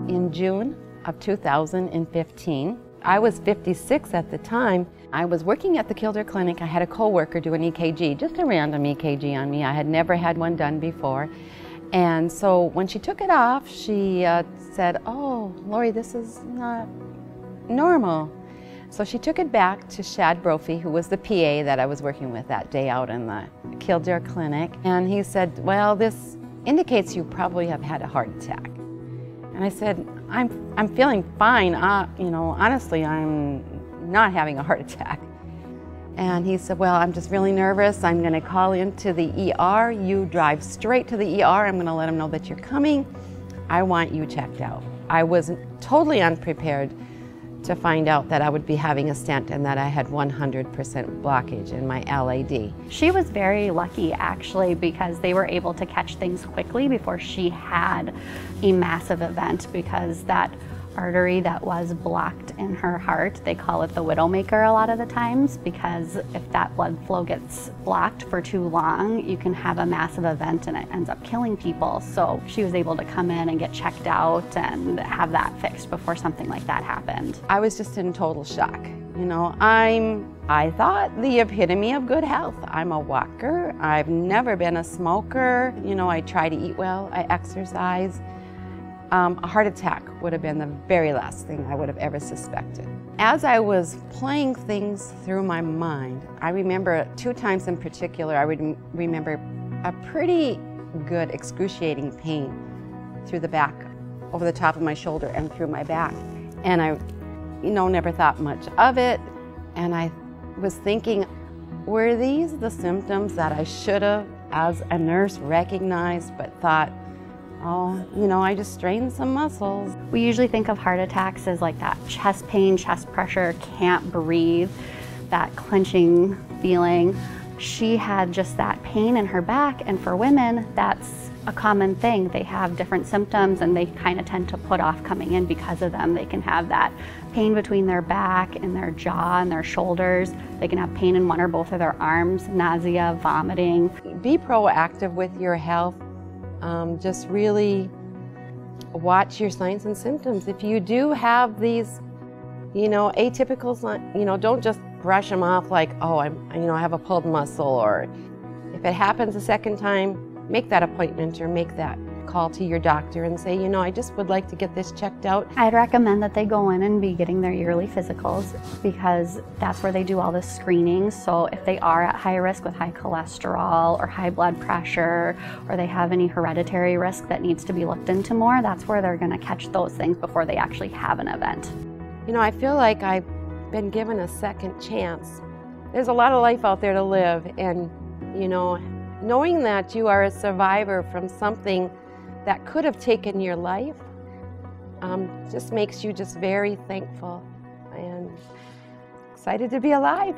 in June of 2015. I was 56 at the time. I was working at the Kildare Clinic. I had a co-worker do an EKG, just a random EKG on me. I had never had one done before. And so when she took it off, she said, "Oh, Lori, this is not normal." So she took it back to Shad Brophy, who was the PA that I was working with that day out in the Kildare Clinic. And he said, "Well, this indicates you probably have had a heart attack." And I said, I'm feeling fine. You know, honestly, I'm not having a heart attack." And he said, "Well, I'm just really nervous. I'm going to call into the ER. You drive straight to the ER. I'm going to let them know that you're coming. I want you checked out." I was totally unprepared to find out that I would be having a stent and that I had 100% blockage in my LAD. She was very lucky actually, because they were able to catch things quickly before she had a massive event, because that artery that was blocked in her heart, they call it the Widowmaker a lot of the times, because if that blood flow gets blocked for too long, you can have a massive event and it ends up killing people. So she was able to come in and get checked out and have that fixed before something like that happened. I was just in total shock. You know, I thought the epitome of good health. I'm a walker. I've never been a smoker. You know, I try to eat well, I exercise. A heart attack would have been the very last thing I would have ever suspected. As I was playing things through my mind, I remember 2 times in particular, I would remember a pretty good excruciating pain through the back, over the top of my shoulder and through my back. And I, you know, never thought much of it. And I was thinking, were these the symptoms that I should have, as a nurse, recognized, but thought, oh, you know, I just strained some muscles. We usually think of heart attacks as like that chest pain, chest pressure, can't breathe, that clenching feeling. She had just that pain in her back, and for women, that's a common thing. They have different symptoms and they kind of tend to put off coming in because of them. They can have that pain between their back and their jaw and their shoulders. They can have pain in one or both of their arms, nausea, vomiting. Be proactive with your health. Just really watch your signs and symptoms. If you do have these, you know, atypicals, you know, don't just brush them off like, oh, I have a pulled muscle. Or if it happens a second time, make that appointment or make that call to your doctor and say, you know, I just would like to get this checked out. I'd recommend that they go in and be getting their yearly physicals, because that's where they do all the screenings. So if they are at high risk with high cholesterol or high blood pressure, or they have any hereditary risk that needs to be looked into more, that's where they're going to catch those things before they actually have an event. You know, I feel like I've been given a second chance. There's a lot of life out there to live, and, you know, knowing that you are a survivor from something that could have taken your life just makes you just very thankful and excited to be alive.